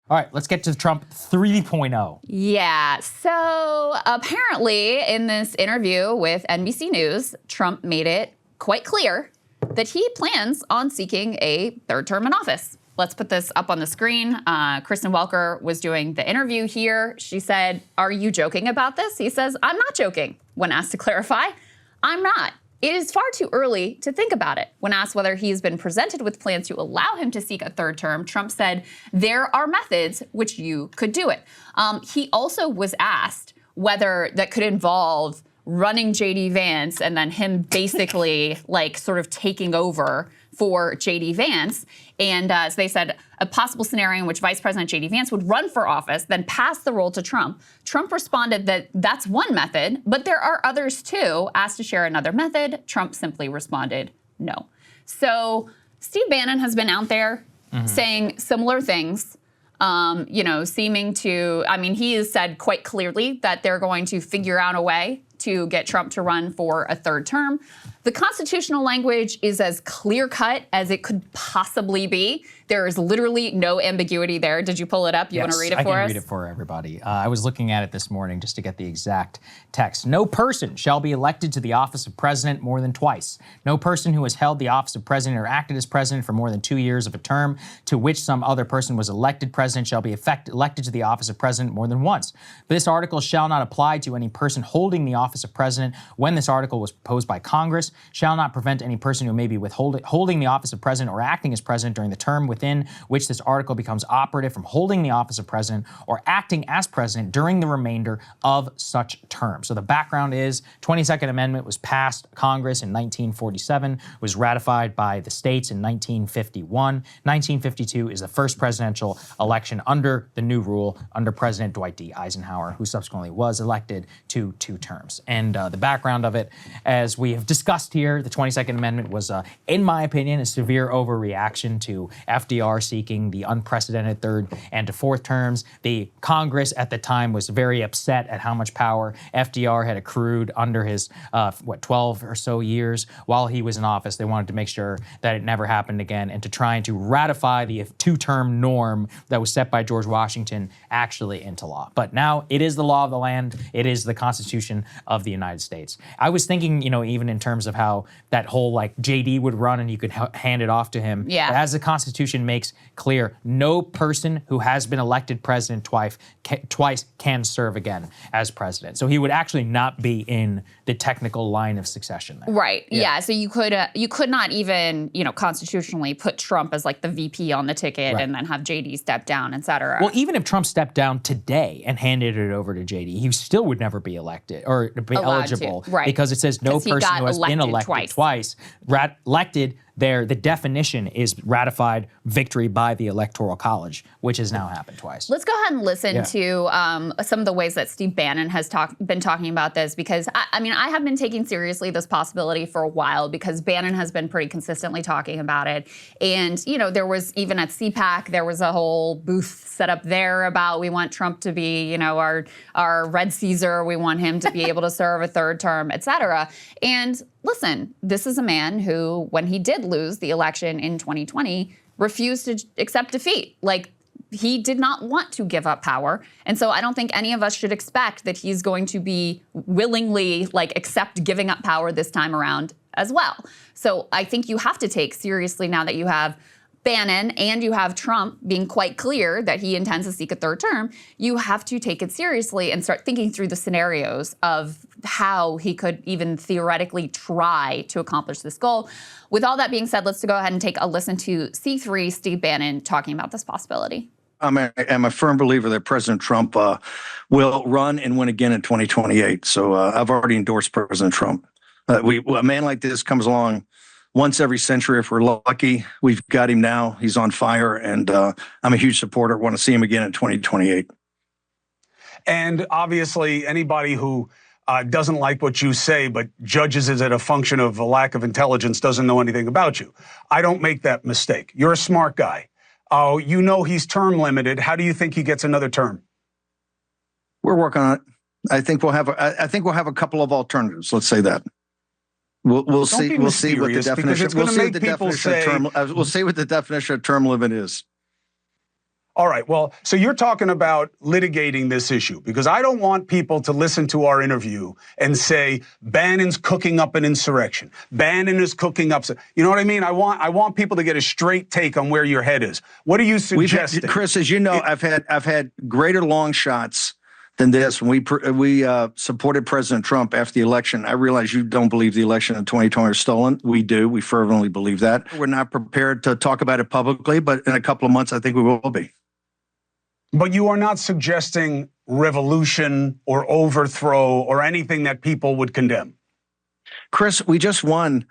All right, let's get to Trump 3.0. Yeah, so apparently in this interview with NBC News, Trump made it quite clear that he plans on seeking a third term in office. Let's put this up on the screen. Kristen Welker was doing the interview here. She said, "Are you joking about this?" He says, "I'm not joking." When asked to clarify, "I'm not. It is far too early to think about it." When asked whether he's been presented with plans to allow him to seek a third term, Trump said, "There are methods which you could do it." He also was asked whether that could involve running J.D. Vance and then him basically like sort of taking over for J.D. Vance. And so they said a possible scenario in which Vice President J.D. Vance would run for office, then pass the role to Trump. Trump responded that that's one method, but there are others too. Asked to share another method, Trump simply responded no. So Steve Bannon has been out there saying similar things. Seeming to, he has said quite clearly that they're going to figure out a way to get Trump to run for a third term. The constitutional language is as clear-cut as it could possibly be. There is literally no ambiguity there. Did you pull it up? You want to read it for us? I can read it for everybody. I was looking at it this morning just to get the exact text. No person shall be elected to the office of president more than twice. No person who has held the office of president or acted as president for more than 2 years of a term to which some other person was elected president shall be elected to the office of president more than once. But this article shall not apply to any person holding the office of president when this article was proposed by Congress, shall not prevent any person who may be holding the office of president or acting as president during the term within which this article becomes operative from holding the office of president or acting as president during the remainder of such term. So the background is 22nd Amendment was passed Congress in 1947, was ratified by the states in 1951. 1952 is the first presidential election under the new rule under President Dwight D. Eisenhower, who subsequently was elected to 2 terms. And the background of it, as we have discussed here, the 22nd Amendment was, in my opinion, a severe overreaction to FDR seeking the unprecedented third and to fourth terms. The Congress at the time was very upset at how much power FDR had accrued under his, 12 or so years while he was in office. They wanted to make sure that it never happened again and to try and to ratify the 2-term norm that was set by George Washington actually into law. But now it is the law of the land. It is the Constitution of the United States. I was thinking, even in terms of how that whole JD would run and you could hand it off to him. Yeah. As the Constitution makes clear, no person who has been elected president twice can serve again as president. So he would actually not be in the technical line of succession there. Right. Yeah. So you could not even, constitutionally put Trump as the VP on the ticket and then have JD step down, et cetera. Well, even if Trump stepped down today and handed it over to JD, he still would never be elected or be eligible because it says no person who has been elected twice elected there. The definition is ratified victory by the Electoral College, which has now happened twice. Let's go ahead and listen to some of the ways that Steve Bannon has been talking about this, because I have been taking seriously this possibility for a while because Bannon has been pretty consistently talking about it. And, there was even at CPAC, there was a whole booth set up there about we want Trump to be, our Red Caesar. We want him to be able to serve a third term, et cetera. And listen, this is a man who, when he did lose the election in 2020, refused to accept defeat. He did not want to give up power. And so I don't think any of us should expect that he's going to be willingly accept giving up power this time around as well. So I think you have to take seriously now that you have Bannon and you have Trump being quite clear that he intends to seek a third term, you have to take it seriously and start thinking through the scenarios of how he could even theoretically try to accomplish this goal. With all that being said, let's go ahead and take a listen to C3 Steve Bannon talking about this possibility. I'm a firm believer that President Trump will run and win again in 2028. So I've already endorsed President Trump. A man like this comes along once every century if we're lucky. We've got him now. He's on fire, and I'm a huge supporter. Want to see him again in 2028. And obviously, anybody who doesn't like what you say but judges it as a function of a lack of intelligence doesn't know anything about you. I don't make that mistake. You're a smart guy. He's term limited. How do you think he gets another term? We're working on it. I think we'll have a couple of alternatives. Let's say that. We'll see. We'll see what the definition. We'll see what the definition of term limit is. All right. Well, so you're talking about litigating this issue, because I don't want people to listen to our interview and say Bannon's cooking up an insurrection. Bannon is cooking up. You know what I mean? I want people to get a straight take on where your head is. What are you suggesting? Chris, as you know, I've had greater long shots than this. When we supported President Trump after the election, I realize you don't believe the election in 2020 was stolen. We do. We fervently believe that. We're not prepared to talk about it publicly, but in a couple of months, I think we will be. But you are not suggesting revolution or overthrow or anything that people would condemn. Chris, we just won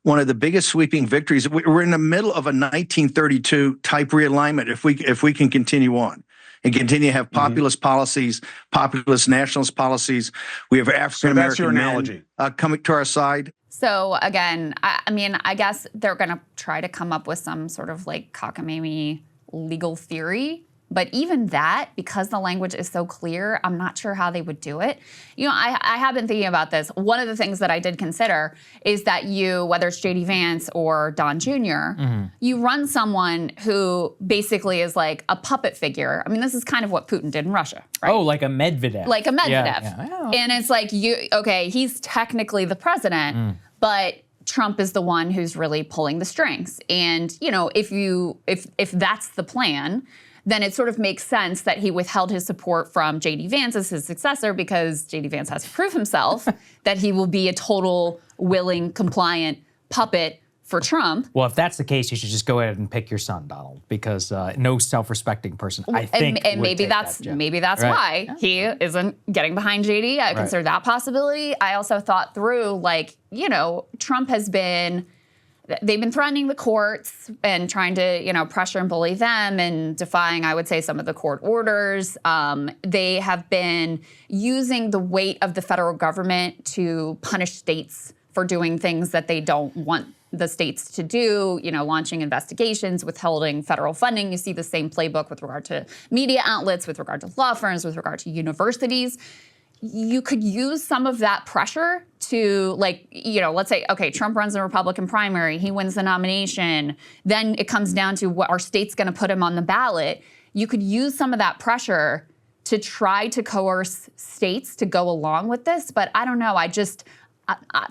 one of the biggest sweeping victories. We're in the middle of a 1932 type realignment if we can continue on and continue to have populist policies, populist nationalist policies. We have African-American men coming to our side. So again, I mean, I guess they're going to try to come up with some sort of like cockamamie legal theory. But even that, because the language is so clear, I'm not sure how they would do it. You know, I have been thinking about this. One of the things that I did consider is that you, whether it's J.D. Vance or Don Jr., you run someone who basically is like a puppet figure. I mean, this is kind of what Putin did in Russia, right? Oh, like a Medvedev. Like a Medvedev. Yeah. And it's like, he's technically the president, but Trump is the one who's really pulling the strings. And, you know, if that's the plan, then it sort of makes sense that he withheld his support from J.D. Vance as his successor, because J.D. Vance has to prove himself that he will be a total, willing, compliant puppet for Trump. Well, if that's the case, you should just go ahead and pick your son, Donald, because no self-respecting person, I think, and maybe that's why he isn't getting behind JD. I consider that possibility. I also thought through, like, you know, Trump has been. They've been threatening the courts and trying to, you know, pressure and bully them and defying, I would say, some of the court orders. They have been using the weight of the federal government to punish states for doing things that they don't want the states to do, you know, launching investigations, withholding federal funding. You see the same playbook with regard to media outlets, with regard to law firms, with regard to universities. You could use some of that pressure to, like, you know, let's say, okay, Trump runs the Republican primary, he wins the nomination, then it comes down to what our state's going to put him on the ballot. You could use some of that pressure to try to coerce states to go along with this, but I don't know.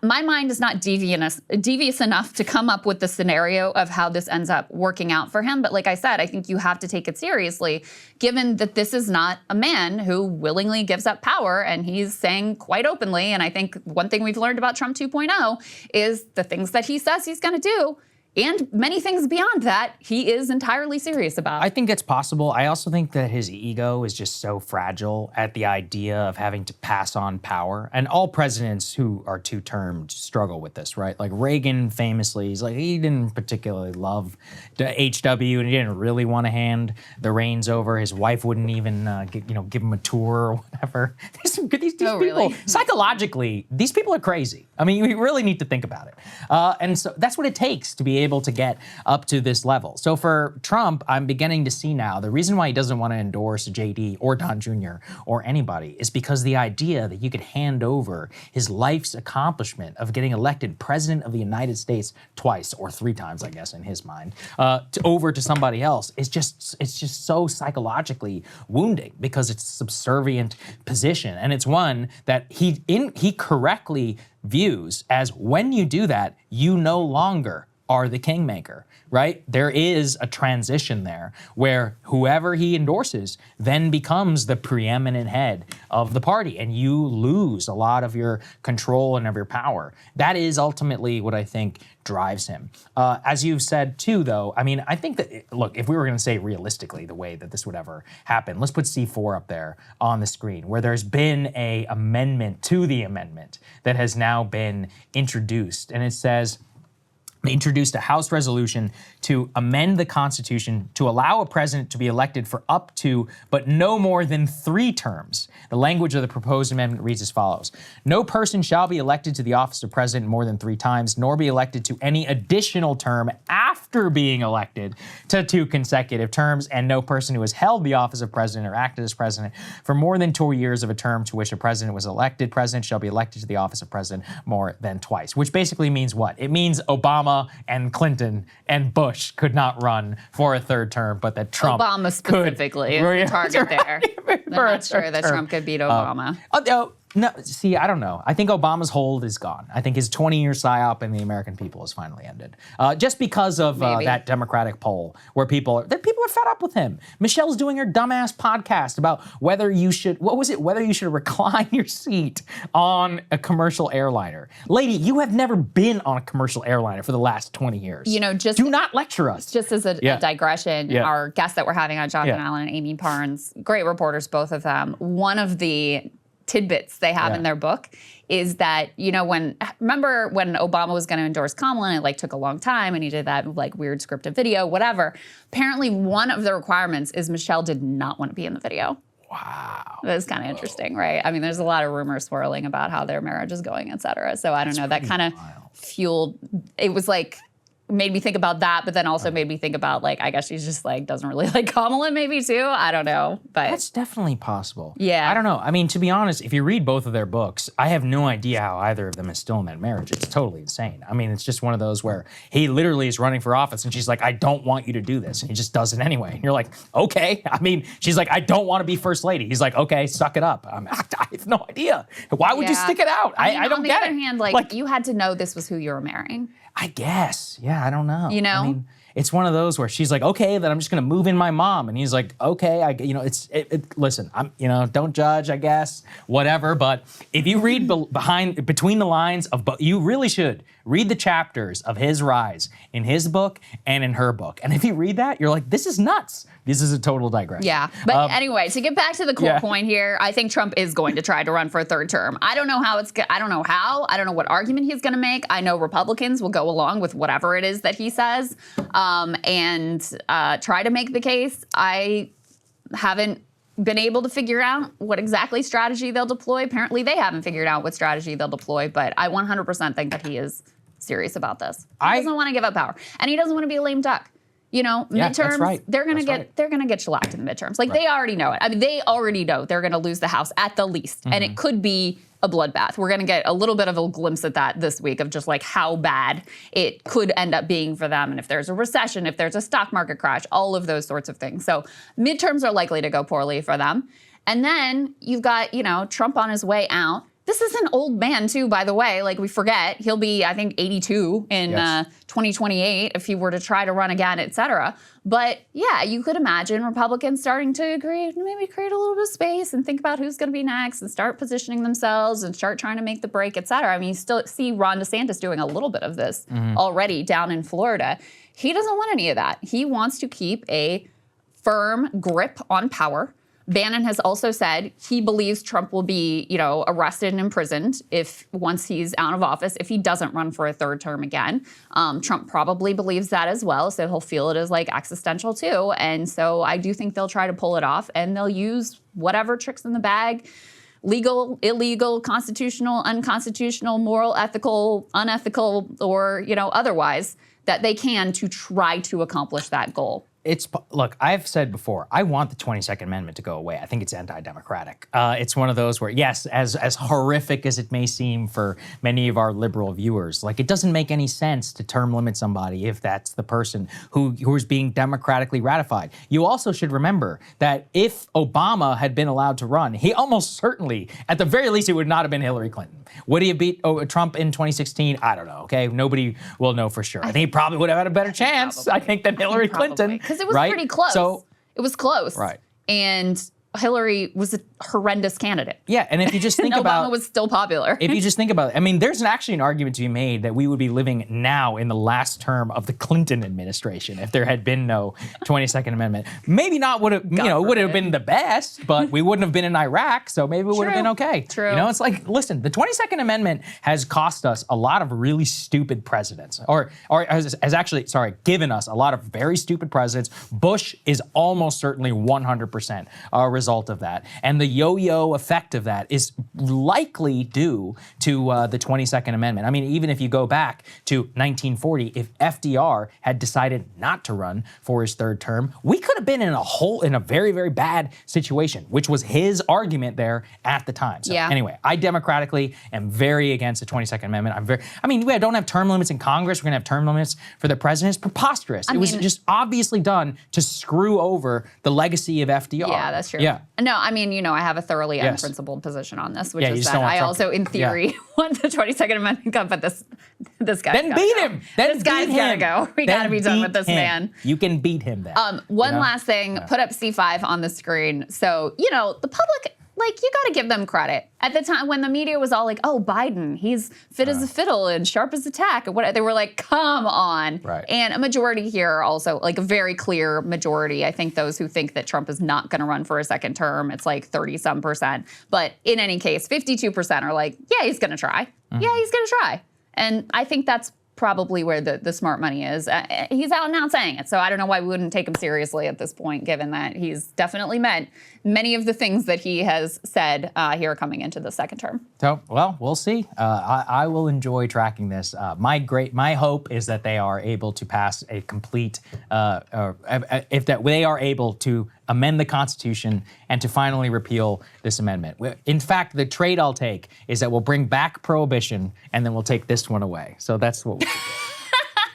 My mind is not devious enough to come up with the scenario of how this ends up working out for him. But like I said, I think you have to take it seriously, given that this is not a man who willingly gives up power. And he's saying quite openly, and I think one thing we've learned about Trump 2.0 is the things that he says he's going to do, and many things beyond that, he is entirely serious about. I think it's possible. I also think that his ego is just so fragile at the idea of having to pass on power. And all presidents who are two-termed struggle with this, right? Like Reagan famously, he didn't particularly love HW, and he didn't really want to hand the reins over. His wife wouldn't even give him a tour or whatever. These people, really? Psychologically, these people are crazy. I mean, you really need to think about it. And so that's what it takes to be able to get up to this level. So for Trump, I'm beginning to see now the reason why he doesn't want to endorse JD or Don Jr. or anybody is because the idea that you could hand over his life's accomplishment of getting elected president of the United States twice, or three times, I guess, in his mind, over to somebody else is just so psychologically wounding, because it's a subservient position. And it's one that he correctly views as, when you do that, you no longer are the kingmaker, right? There is a transition there where whoever he endorses then becomes the preeminent head of the party, and you lose a lot of your control and of your power. That is ultimately what I think drives him. As you've said too, though, I mean, I think that, look, if we were going to say realistically the way that this would ever happen, let's put C4 up there on the screen, where there's been an amendment to the amendment that has now been introduced, and it says, introduced a House resolution to amend the Constitution to allow a president to be elected for up to, but no more than 3 terms. The language of the proposed amendment reads as follows. No person shall be elected to the office of president more than 3 times, nor be elected to any additional term after being elected to 2 consecutive terms, and no person who has held the office of president or acted as president for more than 2 years of a term to which a president was elected president shall be elected to the office of president more than twice, which basically means what? It means Obama Obama and Clinton and Bush could not run for a third term, but that Trump Obama specifically is the target there. I'm not sure that Trump could beat Obama. No, see, I don't know. I think Obama's hold is gone. I think his 20-year psyop in the American people has finally ended. Just because of that Democratic poll where people are fed up with him. Michelle's doing her dumbass podcast about whether you should recline your seat on a commercial airliner. Lady, you have never been on a commercial airliner for the last 20 years. You know, just do not lecture us. Just as a digression, our guests that we're having on, Jonathan Allen and Amy Parnes, great reporters, both of them. One of the tidbits they have in their book is that, you know, remember when Obama was going to endorse Kamala, and it took a long time, and he did that weird scripted video, whatever. Apparently one of the requirements is Michelle did not want to be in the video. Wow. That's kind of interesting, right? I mean, there's a lot of rumors swirling about how their marriage is going, et cetera. So I don't know, that kind of fueled, it was made me think about that, but then also made me think about I guess she's just doesn't really like Kamala maybe too. I don't know, but that's definitely possible. Yeah. I don't know. I mean, to be honest, if you read both of their books, I have no idea how either of them is still in that marriage. It's totally insane. I mean, it's just one of those where he literally is running for office and she's like, I don't want you to do this. And he just does it anyway. And you're like, okay. I mean, she's like, I don't want to be first lady. He's like, okay, suck it up. I have no idea. Why would you stick it out? I don't get it. On the other hand, you had to know this was who you were marrying. I guess. Yeah, I don't know. You know? I mean, it's one of those where she's like, okay, then I'm just going to move in my mom. And he's like, okay, listen, don't judge, I guess, whatever. But if you read between the lines of, you really should read the chapters of his rise in his book and in her book. And if you read that, you're like, this is nuts. This is a total digression. Yeah. But anyway, to get back to the core point here, I think Trump is going to try to run for a third term. I don't know how. I don't know what argument he's going to make. I know Republicans will go along with whatever it is that he says and try to make the case. I haven't been able to figure out what exactly strategy they'll deploy. Apparently, they haven't figured out what strategy they'll deploy, but I 100% think that he is serious about this. He doesn't want to give up power, and he doesn't want to be a lame duck. You know, midterms, that's right. they're gonna get shellacked in the midterms. They already know it. I mean, they already know they're gonna lose the House at the least, and it could be a bloodbath. We're gonna get a little bit of a glimpse at that this week of just how bad it could end up being for them, and if there's a recession, if there's a stock market crash, all of those sorts of things. So midterms are likely to go poorly for them, and then you've got Trump on his way out. This is an old man, too, by the way. We forget. He'll be, I think, 82 in 2028 if he were to try to run again, et cetera. But, yeah, you could imagine Republicans starting to agree, maybe create a little bit of space and think about who's going to be next and start positioning themselves and start trying to make the break, et cetera. I mean, you still see Ron DeSantis doing a little bit of this already down in Florida. He doesn't want any of that. He wants to keep a firm grip on power. Bannon has also said he believes Trump will be, arrested and imprisoned once he's out of office, if he doesn't run for a third term again. Trump probably believes that as well, so he'll feel it as existential too. And so I do think they'll try to pull it off, and they'll use whatever tricks in the bag, legal, illegal, constitutional, unconstitutional, moral, ethical, unethical, or, otherwise, that they can to try to accomplish that goal. Look, I've said before, I want the 22nd Amendment to go away. I think it's anti-democratic. It's one of those where, yes, as horrific as it may seem for many of our liberal viewers, it doesn't make any sense to term limit somebody if that's the person who is being democratically ratified. You also should remember that if Obama had been allowed to run, he almost certainly, at the very least, it would not have been Hillary Clinton. Would he have beat Trump in 2016? I don't know, okay? Nobody will know for sure. I think he probably would have had a better chance, I think, than Hillary Clinton. Because it was pretty close. It was close. Right. And Hillary was a horrendous candidate. Yeah, and if you just think about... Obama was still popular. If you just think about it, I mean, there's actually an argument to be made that we would be living now in the last term of the Clinton administration if there had been no 22nd Amendment. Maybe not would have, would have been the best, but we wouldn't have been in Iraq, so maybe it would have been okay. True. It's listen, the 22nd Amendment has cost us a lot of really stupid presidents, or has actually, given us a lot of very stupid presidents. Bush is almost certainly 100% a result result of that. And the yo-yo effect of that is likely due to the 22nd Amendment. I mean, even if you go back to 1940, if FDR had decided not to run for his third term, we could have been in a very, very bad situation, which was his argument there at the time. So anyway, I democratically am very against the 22nd Amendment. We don't have term limits in Congress. We're gonna have term limits for the president. It's preposterous. It was just obviously done to screw over the legacy of FDR. Yeah, that's true. Yeah. No, I mean, I have a thoroughly unprincipled position on this, which is that I also, in theory, want the 22nd Amendment gun, but this guy's then beat him. This guy's gotta go. We gotta be done with this man. You can beat him then. One last thing, put up C5 on the screen. So, the public, you got to give them credit. At the time when the media was all like, oh, Biden, he's fit as a fiddle and sharp as a tack. And they were like, come on. Right. And a majority here also, a very clear majority. I think those who think that Trump is not going to run for a second term, it's 30-some%. But in any case, 52% are like, yeah, he's going to try. Yeah, he's going to try. And I think that's probably where the smart money is. He's out now saying it, so I don't know why we wouldn't take him seriously at this point, given that he's definitely meant many of the things that he has said here coming into the second term. So, well, we'll see. I will enjoy tracking this. My hope is that they are able to pass a complete, they are able to amend the Constitution and to finally repeal this amendment. In fact, the trade I'll take is that we'll bring back prohibition and then we'll take this one away. So that's what we should do.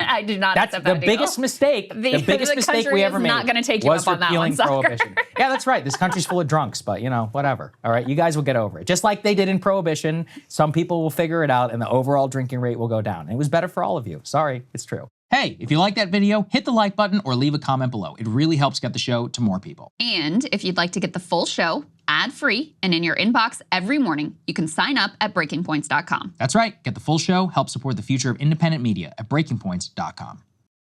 I do not accept That's that the deal. biggest mistake. The biggest mistake we ever made. Not going to take you was up on that one, repealing prohibition. Yeah, that's right. This country's full of drunks, but whatever. All right, you guys will get over it. Just like they did in prohibition, some people will figure it out and the overall drinking rate will go down. And it was better for all of you. Sorry, it's true. Hey, if you like that video, hit the like button or leave a comment below. It really helps get the show to more people. And if you'd like to get the full show ad-free and in your inbox every morning, you can sign up at breakingpoints.com. That's right. Get the full show, help support the future of independent media at breakingpoints.com.